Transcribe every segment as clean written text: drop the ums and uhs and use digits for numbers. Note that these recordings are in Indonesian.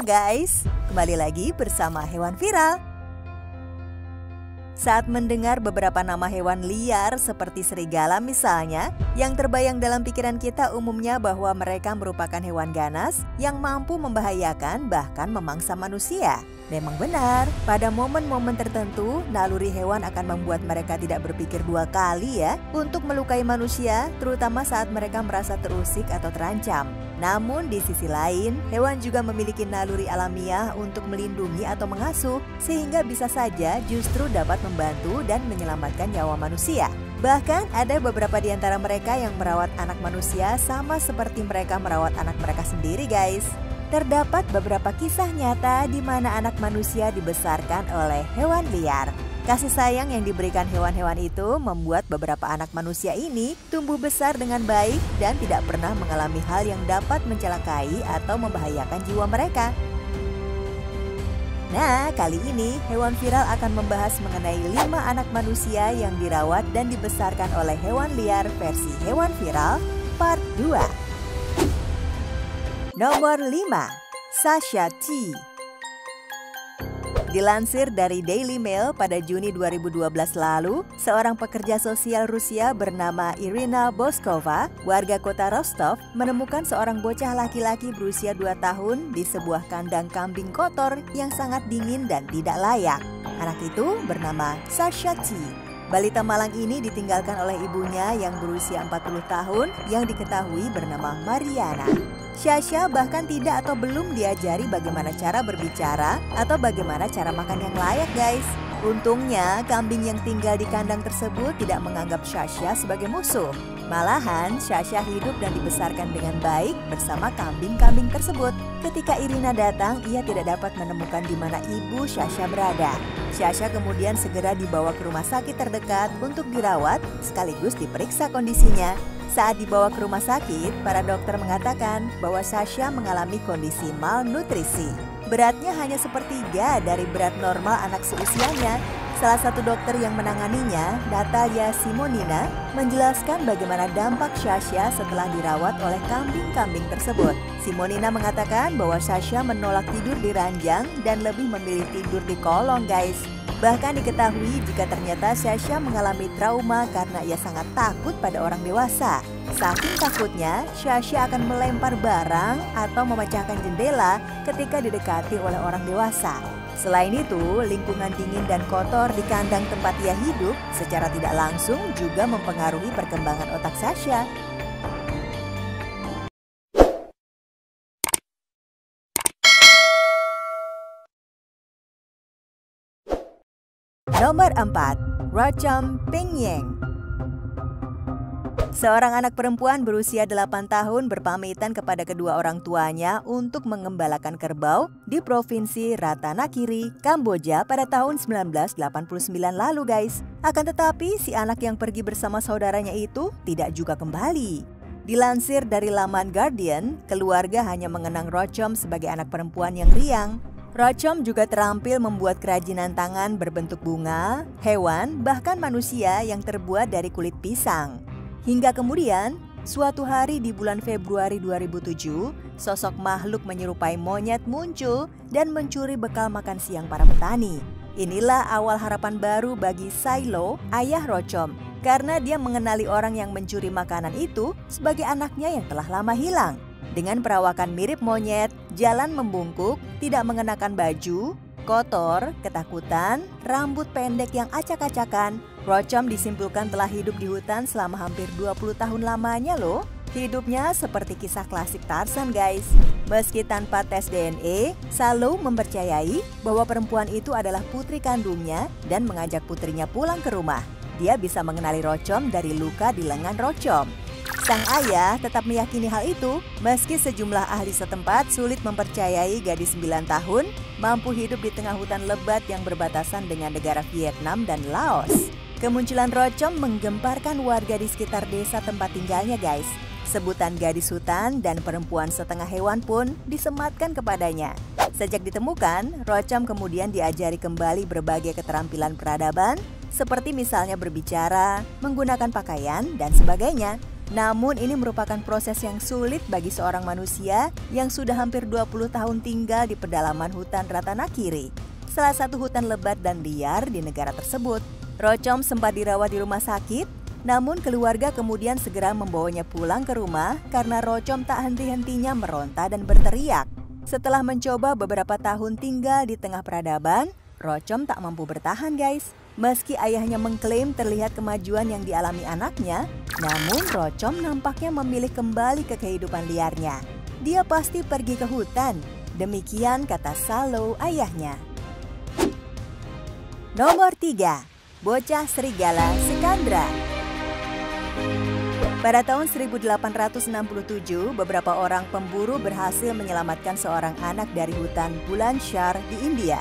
guys, kembali lagi bersama Hewan Viral. Saat mendengar beberapa nama hewan liar seperti serigala misalnya, yang terbayang dalam pikiran kita umumnya bahwa mereka merupakan hewan ganas yang mampu membahayakan bahkan memangsa manusia. Memang benar, pada momen-momen tertentu, naluri hewan akan membuat mereka tidak berpikir dua kali ya untuk melukai manusia, terutama saat mereka merasa terusik atau terancam. Namun di sisi lain, hewan juga memiliki naluri alamiah untuk melindungi atau mengasuh, sehingga bisa saja justru dapat membantu dan menyelamatkan nyawa manusia. Bahkan ada beberapa di antara mereka yang merawat anak manusia sama seperti mereka merawat anak mereka sendiri guys. Terdapat beberapa kisah nyata di mana anak manusia dibesarkan oleh hewan liar. Kasih sayang yang diberikan hewan-hewan itu membuat beberapa anak manusia ini tumbuh besar dengan baik dan tidak pernah mengalami hal yang dapat mencelakai atau membahayakan jiwa mereka. Nah, kali ini Hewan Viral akan membahas mengenai 5 anak manusia yang dirawat dan dibesarkan oleh hewan liar versi Hewan Viral Part 2. Nomor 5. Sasha T. Dilansir dari Daily Mail pada Juni 2012 lalu, seorang pekerja sosial Rusia bernama Irina Boskova, warga kota Rostov, menemukan seorang bocah laki-laki berusia 2 tahun di sebuah kandang kambing kotor yang sangat dingin dan tidak layak. Anak itu bernama Sasha T. Balita malang ini ditinggalkan oleh ibunya yang berusia 40 tahun yang diketahui bernama Mariana. Sasha bahkan tidak atau belum diajari bagaimana cara berbicara atau bagaimana cara makan yang layak guys. Untungnya kambing yang tinggal di kandang tersebut tidak menganggap Sasha sebagai musuh. Malahan Sasha hidup dan dibesarkan dengan baik bersama kambing-kambing tersebut. Ketika Irina datang, ia tidak dapat menemukan di mana ibu Sasha berada. Sasha kemudian segera dibawa ke rumah sakit terdekat untuk dirawat sekaligus diperiksa kondisinya. Saat dibawa ke rumah sakit, para dokter mengatakan bahwa Sasha mengalami kondisi malnutrisi. Beratnya hanya sepertiga dari berat normal anak seusianya. Salah satu dokter yang menanganinya, Natalia Simonina, menjelaskan bagaimana dampak Sasha setelah dirawat oleh kambing-kambing tersebut. Simonina mengatakan bahwa Sasha menolak tidur di ranjang dan lebih memilih tidur di kolong guys. Bahkan diketahui jika ternyata Sasha mengalami trauma karena ia sangat takut pada orang dewasa. Saking takutnya, Sasha akan melempar barang atau memecahkan jendela ketika didekati oleh orang dewasa. Selain itu, lingkungan dingin dan kotor di kandang tempat ia hidup secara tidak langsung juga mempengaruhi perkembangan otak Sasha. Nomor 4. Rochom Pingyeng. Seorang anak perempuan berusia 8 tahun berpamitan kepada kedua orang tuanya untuk mengembalakan kerbau di Provinsi Ratanakiri, Kamboja pada tahun 1989 lalu guys. Akan tetapi si anak yang pergi bersama saudaranya itu tidak juga kembali. Dilansir dari laman Guardian, keluarga hanya mengenang Rochom sebagai anak perempuan yang riang. Rochom juga terampil membuat kerajinan tangan berbentuk bunga, hewan, bahkan manusia yang terbuat dari kulit pisang. Hingga kemudian, suatu hari di bulan Februari 2007, sosok makhluk menyerupai monyet muncul dan mencuri bekal makan siang para petani. Inilah awal harapan baru bagi Silo, ayah Rochom, karena dia mengenali orang yang mencuri makanan itu sebagai anaknya yang telah lama hilang. Dengan perawakan mirip monyet, jalan membungkuk, tidak mengenakan baju, kotor, ketakutan, rambut pendek yang acak-acakan, Rochom disimpulkan telah hidup di hutan selama hampir 20 tahun lamanya loh. Hidupnya seperti kisah klasik Tarzan guys. Meski tanpa tes DNA, Salo mempercayai bahwa perempuan itu adalah putri kandungnya dan mengajak putrinya pulang ke rumah. Dia bisa mengenali Rochom dari luka di lengan Rochom. Sang ayah tetap meyakini hal itu, meski sejumlah ahli setempat sulit mempercayai gadis 9 tahun mampu hidup di tengah hutan lebat yang berbatasan dengan negara Vietnam dan Laos. Kemunculan Rochom menggemparkan warga di sekitar desa tempat tinggalnya guys. Sebutan gadis hutan dan perempuan setengah hewan pun disematkan kepadanya. Sejak ditemukan, Rochom kemudian diajari kembali berbagai keterampilan peradaban, seperti misalnya berbicara, menggunakan pakaian, dan sebagainya. Namun ini merupakan proses yang sulit bagi seorang manusia yang sudah hampir 20 tahun tinggal di pedalaman hutan Ratanakiri, salah satu hutan lebat dan liar di negara tersebut. Rocom sempat dirawat di rumah sakit, namun keluarga kemudian segera membawanya pulang ke rumah karena Rocom tak henti-hentinya meronta dan berteriak. Setelah mencoba beberapa tahun tinggal di tengah peradaban, Rocom tak mampu bertahan guys. Meski ayahnya mengklaim terlihat kemajuan yang dialami anaknya, namun Rocom nampaknya memilih kembali ke kehidupan liarnya. Dia pasti pergi ke hutan, demikian kata Salo ayahnya. Nomor 3. Bocah Serigala Skandra. Pada tahun 1867, beberapa orang pemburu berhasil menyelamatkan seorang anak dari hutan Bulandshahr di India.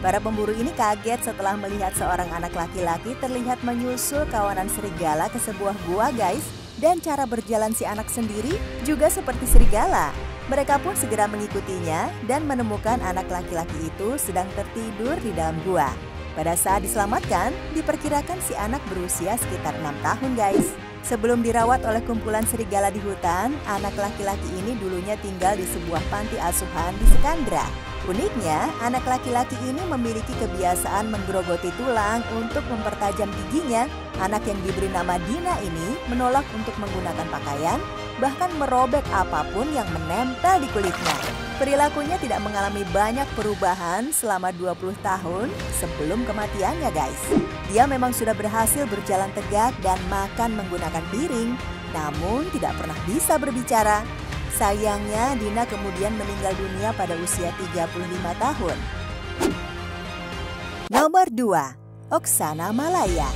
Para pemburu ini kaget setelah melihat seorang anak laki-laki terlihat menyusul kawanan serigala ke sebuah gua guys. Dan cara berjalan si anak sendiri juga seperti serigala. Mereka pun segera mengikutinya dan menemukan anak laki-laki itu sedang tertidur di dalam gua. Pada saat diselamatkan, diperkirakan si anak berusia sekitar 6 tahun guys. Sebelum dirawat oleh kumpulan serigala di hutan, anak laki-laki ini dulunya tinggal di sebuah panti asuhan di Skandra. Uniknya, anak laki-laki ini memiliki kebiasaan menggerogoti tulang untuk mempertajam giginya. Anak yang diberi nama Dina ini menolak untuk menggunakan pakaian, bahkan merobek apapun yang menempel di kulitnya. Perilakunya tidak mengalami banyak perubahan selama 20 tahun sebelum kematiannya guys. Dia memang sudah berhasil berjalan tegak dan makan menggunakan piring, namun tidak pernah bisa berbicara. Sayangnya, Dina kemudian meninggal dunia pada usia 35 tahun. Nomor 2. Oksana Malaya.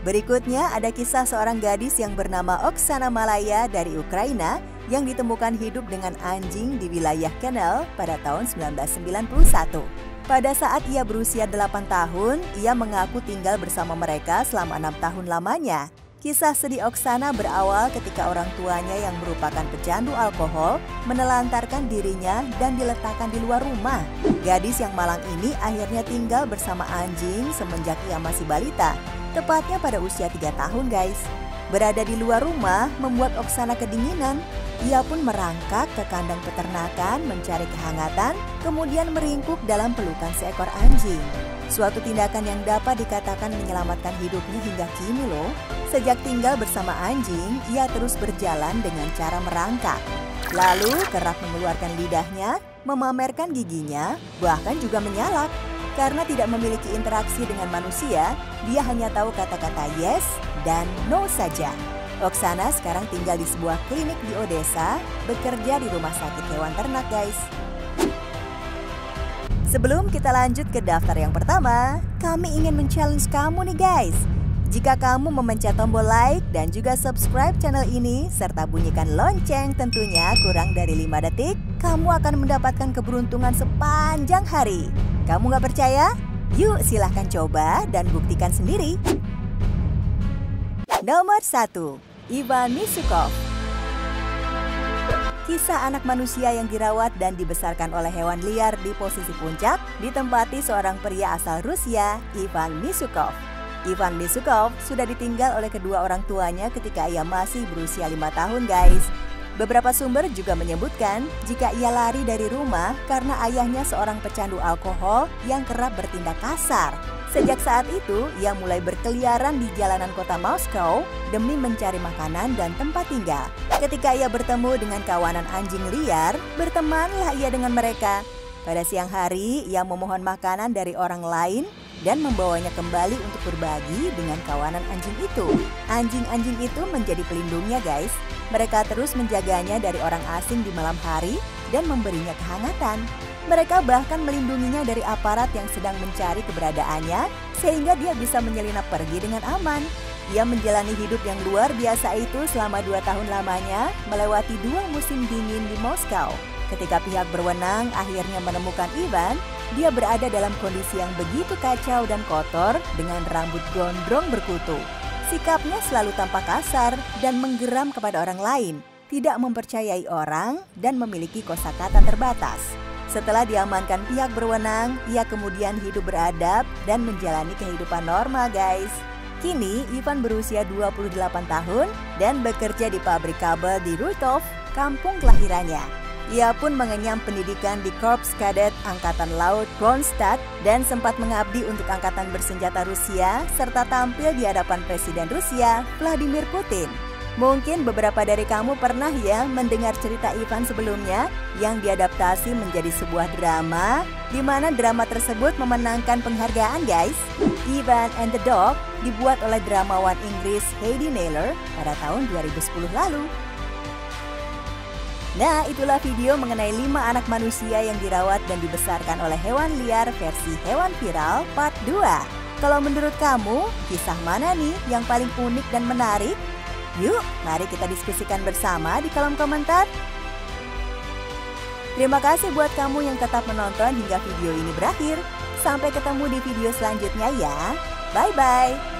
Berikutnya ada kisah seorang gadis yang bernama Oksana Malaya dari Ukraina yang ditemukan hidup dengan anjing di wilayah Canal pada tahun 1991. Pada saat ia berusia 8 tahun, ia mengaku tinggal bersama mereka selama 6 tahun lamanya. Kisah sedih Oksana berawal ketika orang tuanya yang merupakan pecandu alkohol menelantarkan dirinya dan diletakkan di luar rumah. Gadis yang malang ini akhirnya tinggal bersama anjing semenjak ia masih balita, tepatnya pada usia 3 tahun guys. Berada di luar rumah membuat Oksana kedinginan. Ia pun merangkak ke kandang peternakan mencari kehangatan, kemudian meringkuk dalam pelukan seekor anjing. Suatu tindakan yang dapat dikatakan menyelamatkan hidupnya hingga kini loh. Sejak tinggal bersama anjing, ia terus berjalan dengan cara merangkak. Lalu kerap mengeluarkan lidahnya, memamerkan giginya, bahkan juga menyalak. Karena tidak memiliki interaksi dengan manusia, dia hanya tahu kata-kata yes dan no saja. Oksana sekarang tinggal di sebuah klinik di Odessa, bekerja di rumah sakit hewan ternak guys. Sebelum kita lanjut ke daftar yang pertama, kami ingin men-challenge kamu nih guys. Jika kamu memencet tombol like dan juga subscribe channel ini, serta bunyikan lonceng tentunya kurang dari 5 detik, kamu akan mendapatkan keberuntungan sepanjang hari. Kamu gak percaya? Yuk silahkan coba dan buktikan sendiri. Nomor 1. Ivan Misukov. Kisah anak manusia yang dirawat dan dibesarkan oleh hewan liar di posisi puncak ditempati seorang pria asal Rusia, Ivan Misukov. Ivan Misukov sudah ditinggal oleh kedua orang tuanya ketika ia masih berusia 5 tahun guys. Beberapa sumber juga menyebutkan jika ia lari dari rumah karena ayahnya seorang pecandu alkohol yang kerap bertindak kasar. Sejak saat itu, ia mulai berkeliaran di jalanan kota Moskow demi mencari makanan dan tempat tinggal. Ketika ia bertemu dengan kawanan anjing liar, bertemanlah ia dengan mereka. Pada siang hari, ia memohon makanan dari orang lain dan membawanya kembali untuk berbagi dengan kawanan anjing itu. Anjing-anjing itu menjadi pelindungnya guys. Mereka terus menjaganya dari orang asing di malam hari dan memberinya kehangatan. Mereka bahkan melindunginya dari aparat yang sedang mencari keberadaannya sehingga dia bisa menyelinap pergi dengan aman. Ia menjalani hidup yang luar biasa itu selama 2 tahun lamanya, melewati 2 musim dingin di Moskow. Ketika pihak berwenang akhirnya menemukan Ivan, dia berada dalam kondisi yang begitu kacau dan kotor dengan rambut gondrong berkutu. Sikapnya selalu tampak kasar dan menggeram kepada orang lain, tidak mempercayai orang dan memiliki kosakata terbatas. Setelah diamankan pihak berwenang, ia kemudian hidup beradab dan menjalani kehidupan normal guys. Kini, Ivan berusia 28 tahun dan bekerja di pabrik kabel di Rutov, kampung kelahirannya. Ia pun mengenyam pendidikan di Korps Kadet Angkatan Laut Kronstadt dan sempat mengabdi untuk Angkatan Bersenjata Rusia serta tampil di hadapan Presiden Rusia, Vladimir Putin. Mungkin beberapa dari kamu pernah ya mendengar cerita Ivan sebelumnya yang diadaptasi menjadi sebuah drama, di mana drama tersebut memenangkan penghargaan guys. Ivan and the Dog dibuat oleh dramawan Inggris Heidi Naylor pada tahun 2010 lalu. Nah, itulah video mengenai 5 anak manusia yang dirawat dan dibesarkan oleh hewan liar versi hewan viral part 2. Kalau menurut kamu, kisah mana nih yang paling unik dan menarik? Yuk, mari kita diskusikan bersama di kolom komentar. Terima kasih buat kamu yang tetap menonton hingga video ini berakhir. Sampai ketemu di video selanjutnya ya. Bye-bye.